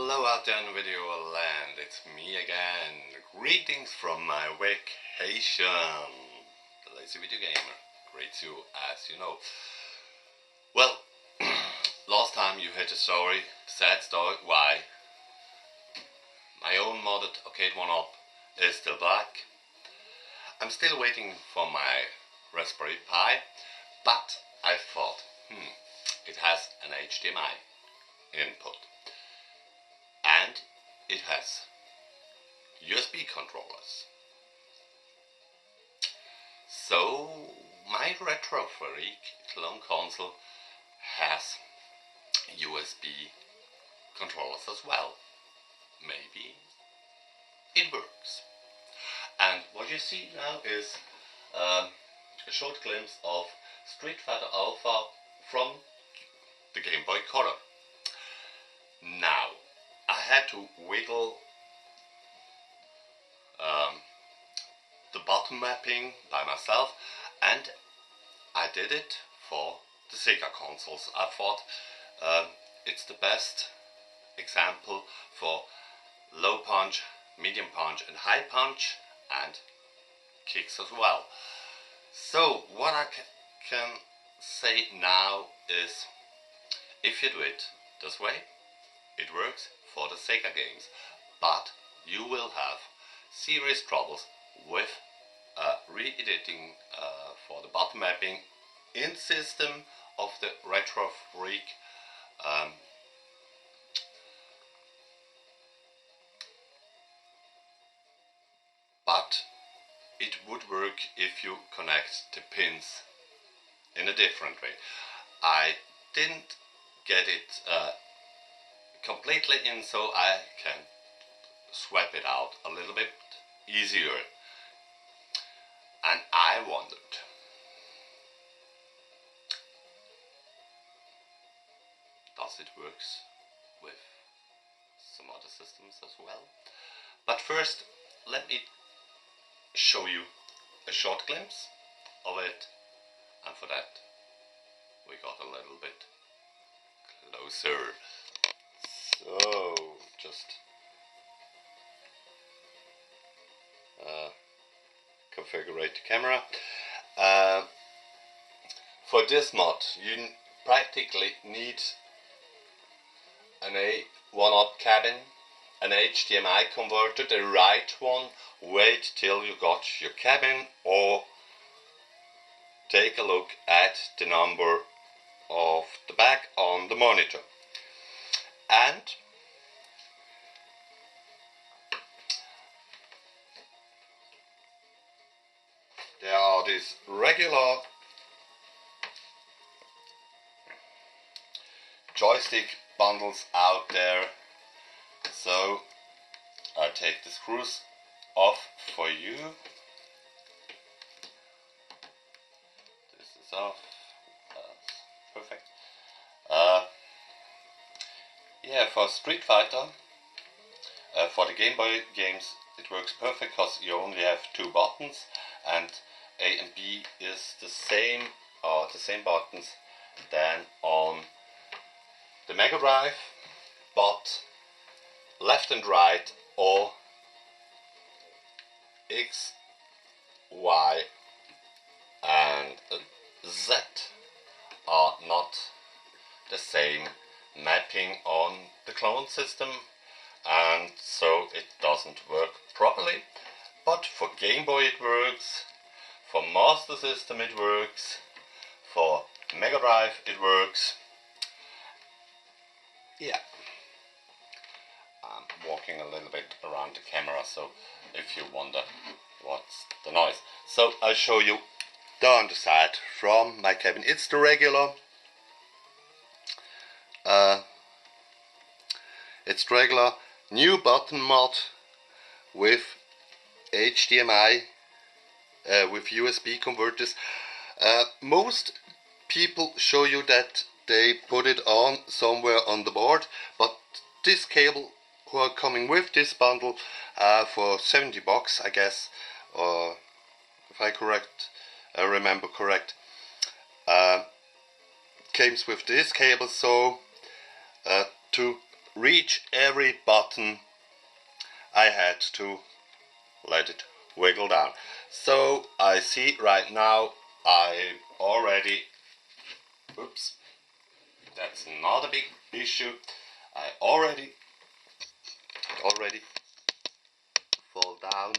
Hello out there in video land, it's me again. Greetings from my vacation. The lazy video gamer greets you as you know. Well, last time you heard the story, the sad story, why my own modded arcade 1-up is still black. I'm still waiting for my Raspberry Pi, but I thought, it has an HDMI input. And it has USB controllers. So my retro freak clone console has USB controllers as well. Maybe it works. And what you see now is a short glimpse of Street Fighter Alpha from the Game Boy Color. Now, I had to wiggle the button mapping by myself, and I did it for the Sega consoles. I thought it's the best example for low punch, medium punch and high punch, and kicks as well. So what I can say now is, if you do it this way, it works for the Sega games, but you will have serious troubles with re-editing for the button mapping in system of the retro freak. But it would work if you connect the pins in a different way. I didn't get it completely in, so I can swap it out a little bit easier. And I wondered, does it work with some other systems as well? But first, let me show you a short glimpse of it, and for that we got a little bit closer. So, just configure the camera. For this mod, you practically need an A1-up cabin, an HDMI converter, the right one. Wait till you got your cabin, or take a look at the number of the back on the monitor. And there are these regular joystick bundles out there, so I'll take the screws off for you. This is off. Perfect. Yeah, for Street Fighter, for the Game Boy games, it works perfect because you only have two buttons, and A and B is the same buttons than on the Mega Drive, but left and right, or X, Y and Z are not the same mapping on the clone system, and so it doesn't work properly. But for Game Boy it works, for Master System it works, for Mega Drive it works. Yeah, I'm walking a little bit around the camera, so if you wonder what's the noise. So I'll show you the underside from my cabin. It's the regular new button mod with HDMI with USB converters. Most people show you that they put it on somewhere on the board, but this cable who are coming with this bundle for 70 bucks, I guess, or if I remember correct, comes with this cable. So to reach every button, I had to let it wiggle down. So I see right now I already, oops, that's not a big issue. I already fall down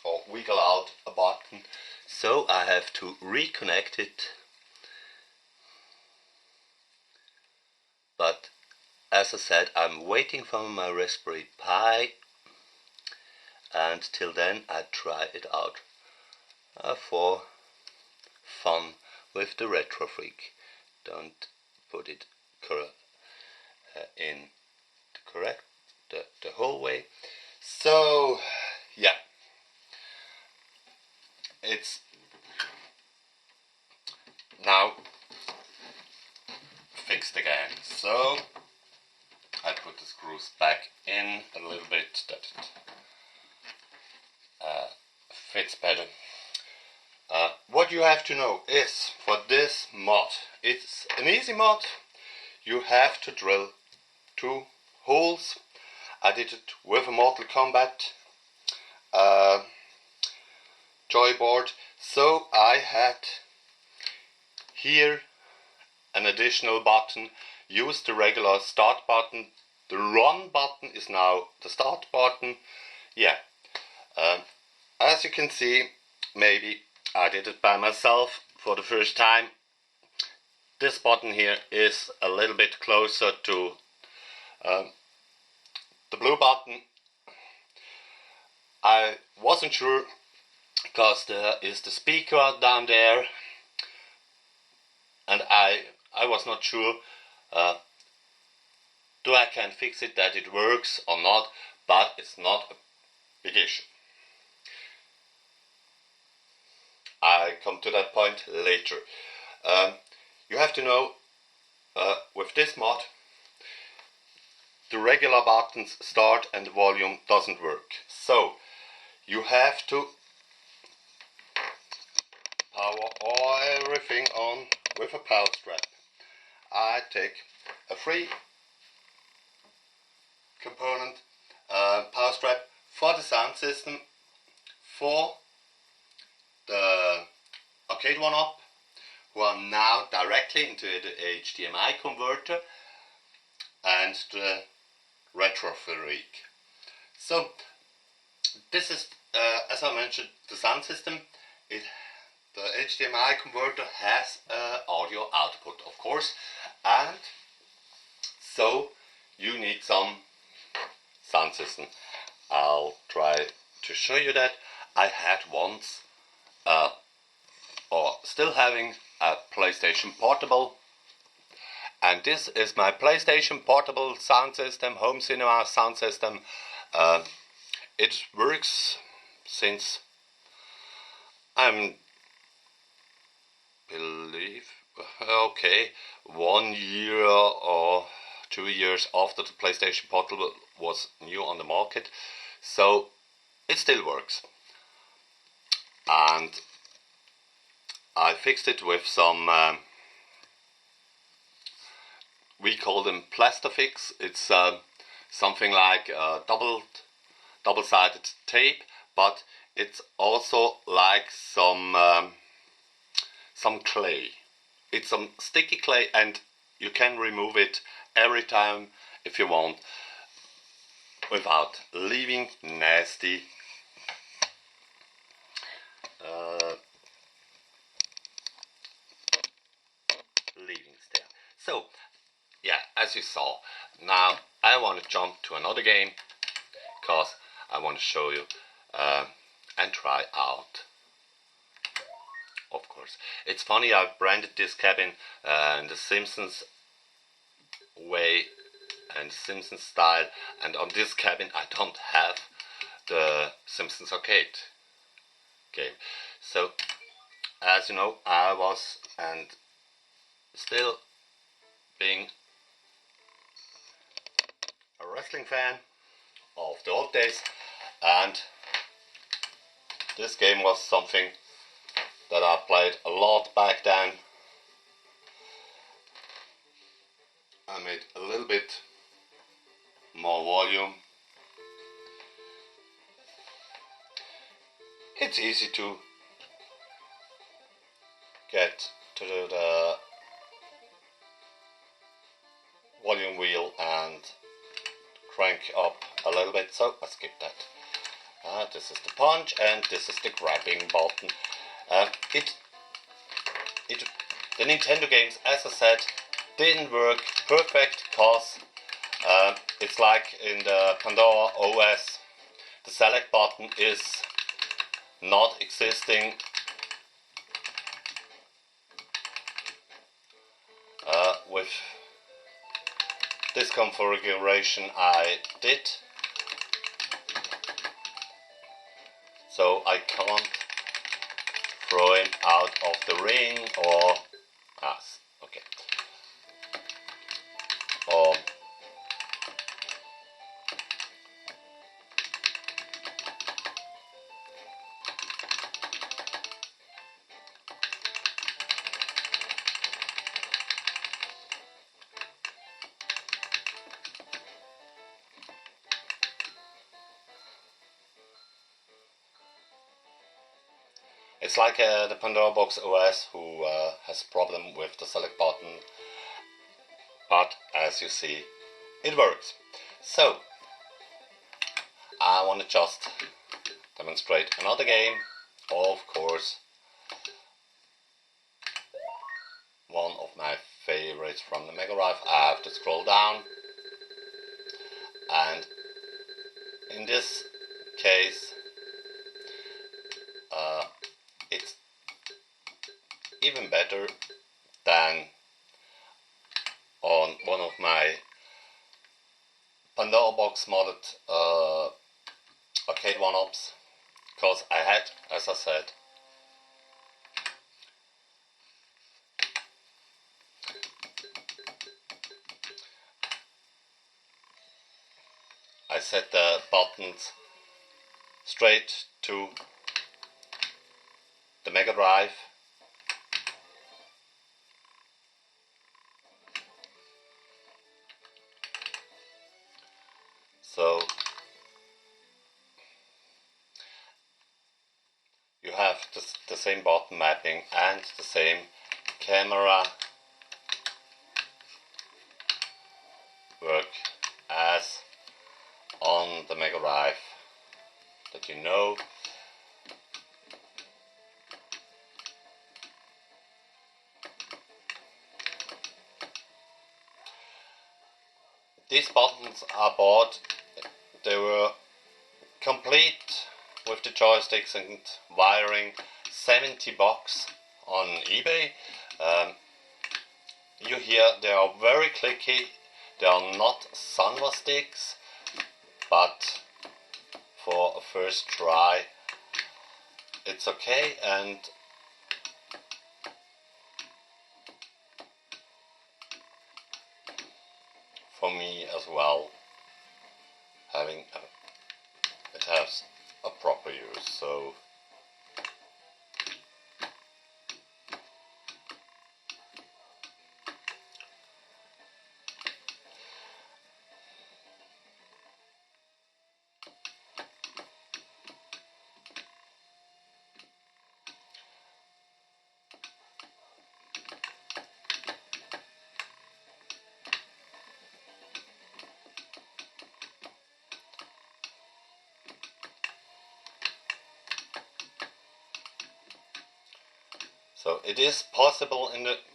or wiggle out a button. So I have to reconnect it. But as I said, I'm waiting for my Raspberry Pi, and till then I try it out for fun with the Retro Freak. Don't put it in the correct the whole way. So yeah, it's now fixed again. So I put the screws back in a little bit that it fits better. What you have to know is, for this mod, it's an easy mod. You have to drill 2 holes. I did it with a Mortal Kombat joy board. So I had here an additional button. Use the regular start button. The run button is now the start button. Yeah, as you can see, maybe I did it by myself for the first time. This button here is a little bit closer to the blue button. I wasn't sure because there is the speaker down there, and I was not sure do I can fix it that it works or not, but it's not a big issue. I come to that point later. You have to know, with this mod, the regular buttons start and the volume doesn't work. So you have to power everything on with a power strap. I take a 3 component power strap for the sound system, for the arcade 1-up, who are now directly into the HDMI converter, and the Retro Freak. So this is, as I mentioned, the sound system. The HDMI converter has audio output, of course, and so you need some sound system. I'll try to show you that. I had once, or still having, a PlayStation Portable, and this is my PlayStation Portable sound system, home cinema sound system. It works since I'm believe 1 year or 2 years after the PlayStation Portable was new on the market, so it still works. And I fixed it with some we call them Plastifix. It's something like double-sided tape, but it's also like some clay. It's some sticky clay, and you can remove it every time if you want, without leaving nasty leavings there. So yeah, as you saw, now I want to jump to another game because I want to show you and try out. Of course, it's funny, I've branded this cabin in the Simpsons way and Simpsons style, and on this cabin I don't have the Simpsons arcade game. So as you know, I was and still being a wrestling fan of the old days, and this game was something that I played a lot back then. I made a little bit more volume. It's easy to get to the volume wheel and crank up a little bit, so I skip that. This is the punch and this is the grabbing button. The Nintendo games, as I said, didn't work perfect because it's like in the Pandora OS, the select button is not existing. With this configuration I did, so I can't throw him out of the ring or okay. Or it's like the Pandora Box OS who has a problem with the select button, but as you see, it works. So I want to just demonstrate another game, of course, one of my favorites from the Mega Drive. I have to scroll down, and in this case it's even better than on one of my Pandora Box modded arcade one-ups, because I had, as I said, I set the buttons straight to the Mega Drive. So you have the same button mapping and the same camera work as on the Mega Drive that you know. These buttons I bought, they were complete with the joysticks and wiring, $70 on eBay. You hear they are very clicky, they are not Sanwa sticks, but for a first try it's okay. And for me as well, it has a proper use. So it is possible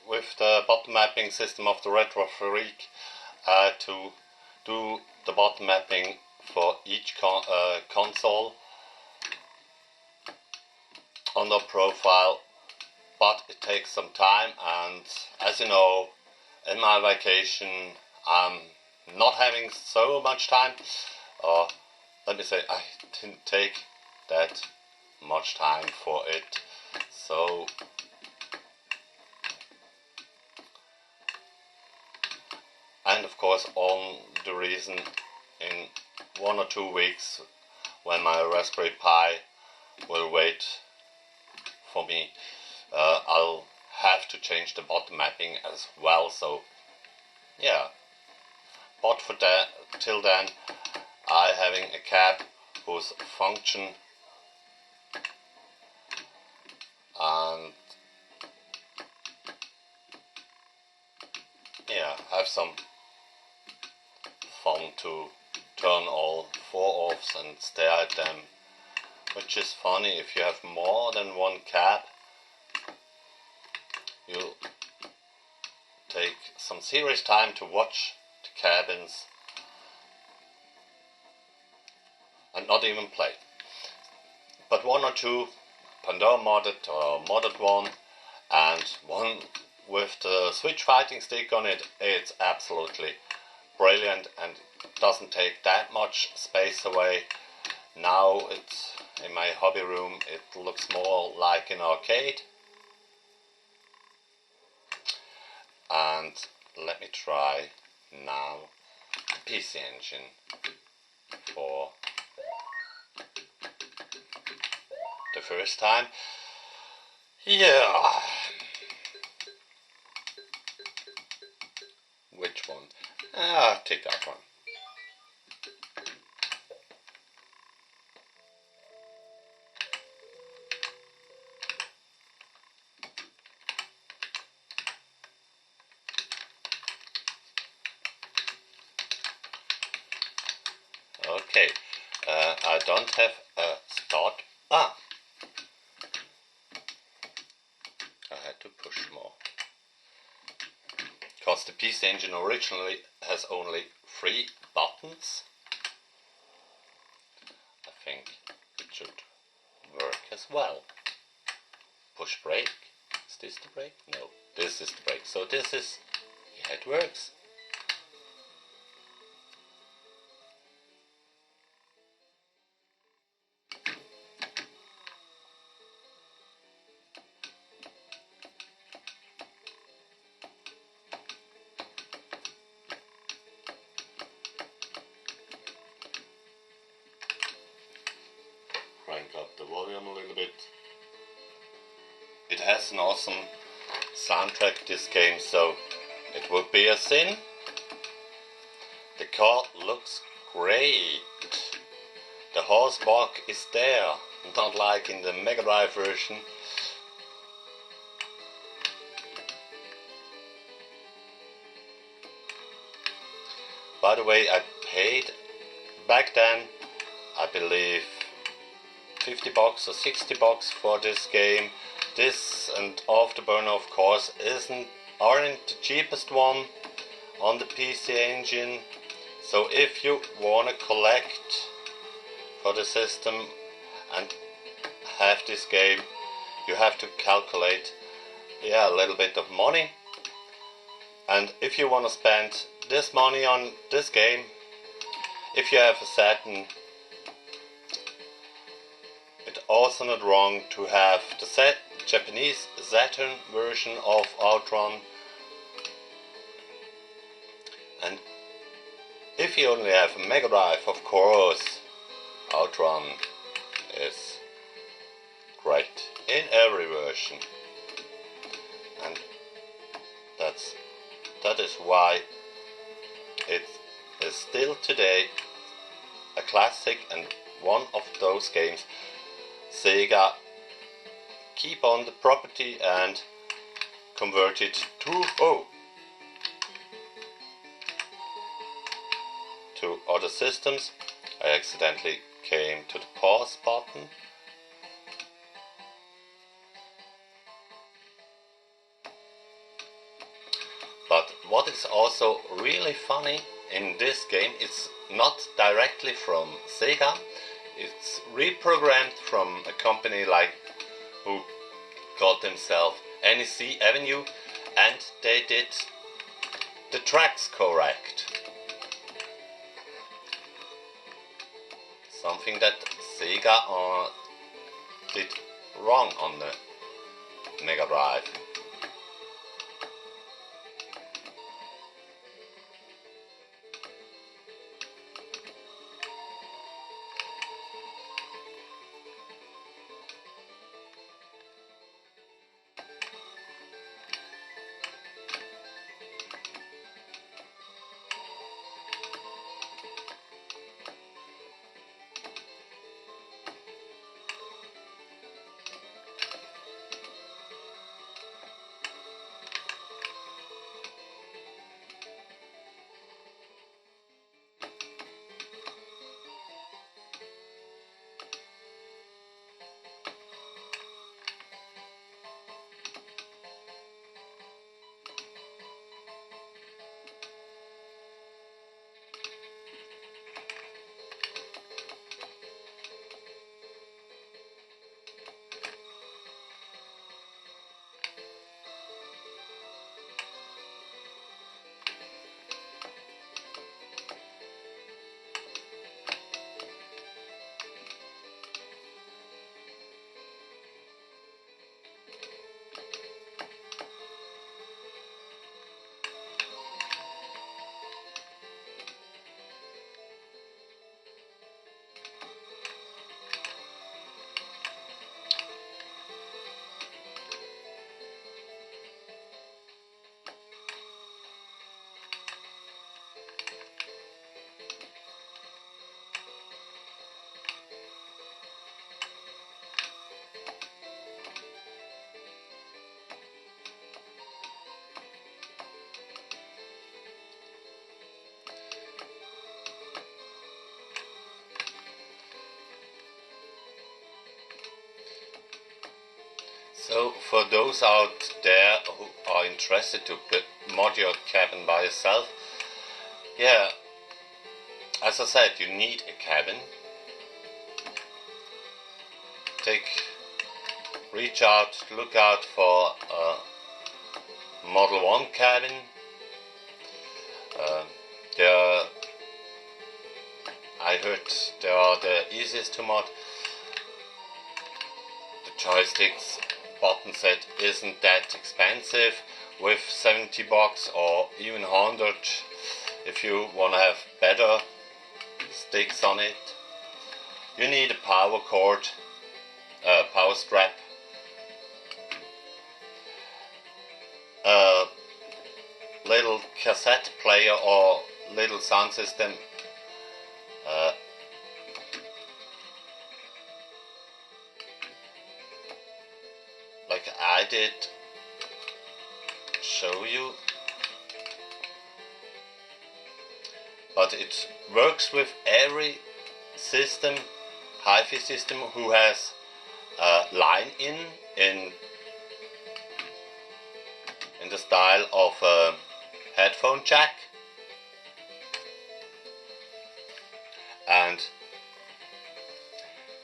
with the button mapping system of the Retro Freak to do the button mapping for each console on the profile, but it takes some time, and as you know, in my vacation I'm not having so much time. Let me say, I didn't take that much time for it. So and of course, on the reason, in 1 or 2 weeks, when my Raspberry Pi will wait for me, I'll have to change the button mapping as well. So yeah, but for that, till then, I having a cab whose function and yeah, have some fun to turn all four offs and stare at them, which is funny. If you have more than one cab, you take some serious time to watch the cabins and not even play. But one or two Pandora modded or modded one, and one with the Switch fighting stick on it, it's absolutely brilliant and doesn't take that much space away. Now it's in my hobby room, it looks more like an arcade. And let me try now the PC Engine for the first time. Yeah. Which one? Take that one. Okay, I don't have a start. I had to push more. Because the PC Engine originally has only 3 buttons. I think it should work as well. Push brake. Is this the brake? No, this is the brake. So this is, yeah, it works. Crank up the volume a little bit. It has an awesome soundtrack, this game, so it would be a sin. The car looks great. The horsepower is there, not like in the Mega Drive version. By the way, I paid back then, I believe, $50 or $60 for this game. This and Afterburner, of course, aren't the cheapest one on the PC Engine. So if you wanna collect for the system and have this game, you have to calculate, yeah, a little bit of money. And if you wanna spend this money on this game, if you have a Saturn, it's also not wrong to have the Japanese Saturn version of Outrun. And if you only have a Mega Drive, of course, Outrun is great in every version. And that is why it is still today a classic and one of those games Sega keep on the property and convert it to other systems. I accidentally came to the pause button. But what is also really funny in this game, it's not directly from Sega, it's reprogrammed from a company like who called themselves NEC Avenue, and they did the tracks correct. Something that Sega did wrong on the Mega Drive. So for those out there who are interested to mod your cabin by yourself, yeah, as I said, you need a cabin. Reach out, look out for a Model 1 cabin. I heard they are the easiest to mod. The joysticks button set isn't that expensive, with 70 bucks or even 100 if you want to have better sticks on it. You need a power cord, power strap, a little cassette player or little sound system, like I did show you, but it works with every system, hi-fi system, who has a line in the style of a headphone jack, and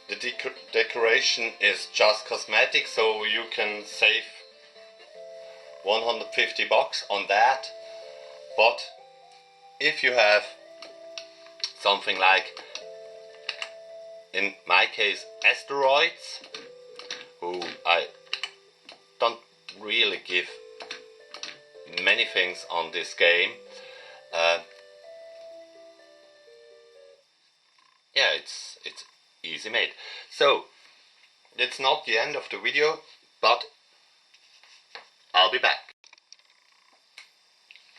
the decoration is just cosmetic, so you can save 150 bucks on that. But if you have something like, in my case, asteroids, who I don't really give many things on this game, yeah, it's easy made. So it's not the end of the video, but I'll be back.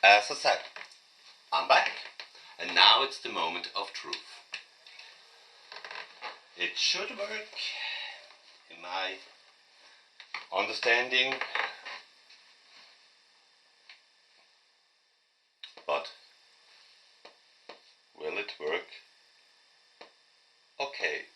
As I said, I'm back, and now it's the moment of truth. It should work, in my understanding, but will it work? Okay.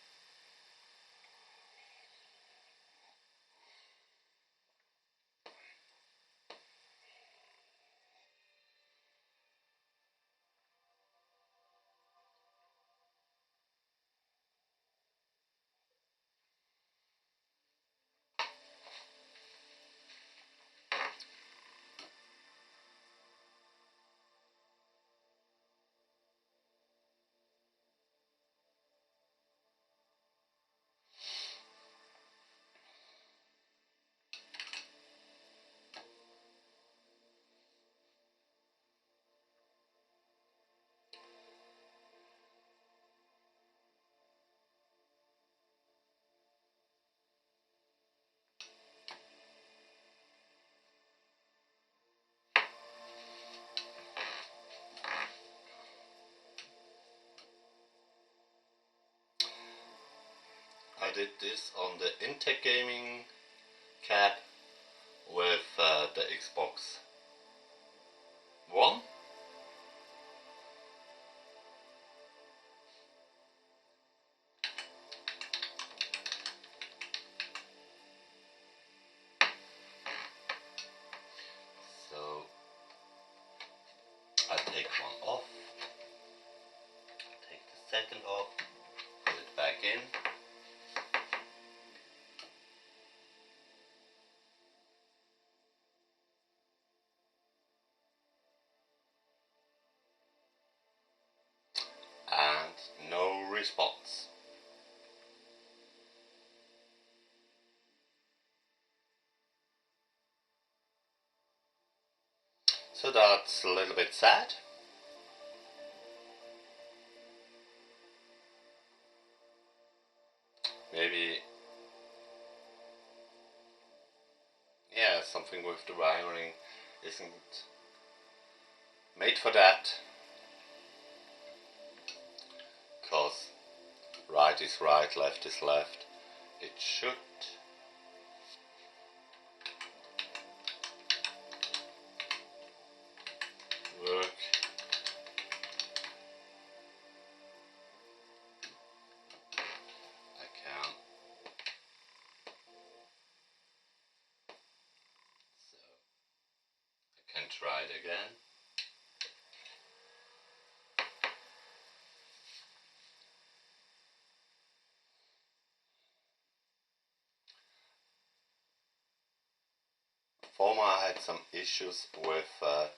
I did this on the Intech Gaming cab with the Xbox One. So I take one off, take the second off, put it back in. And no response. So that's a little bit sad. Maybe, yeah, something with the wiring isn't made for that. Because right is right, left is left. It should work. I can can try it again. Former I had some issues with the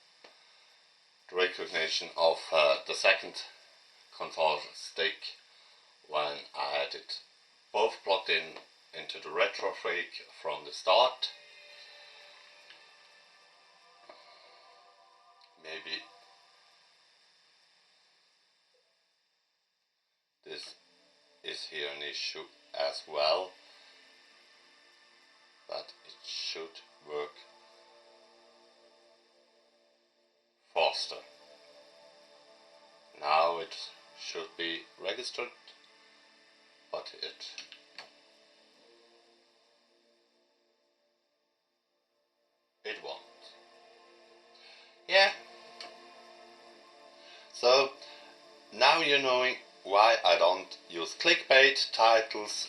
recognition of the second control stick when I had it both plugged in into the Retro Freak from the start. Maybe this is here an issue as well, but it should work faster. Now it should be registered, but it won't. Yeah. So now you're knowing why I don't use clickbait titles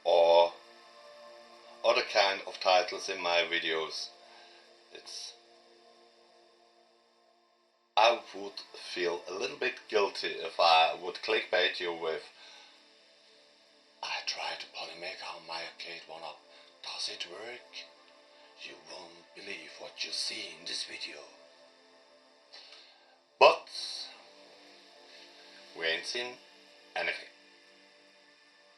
or other kind of titles in my videos. I would feel a little bit guilty if I would clickbait you with "I tried to polymake my arcade one up. Does it work? You won't believe what you see in this video." But we ain't seen anything.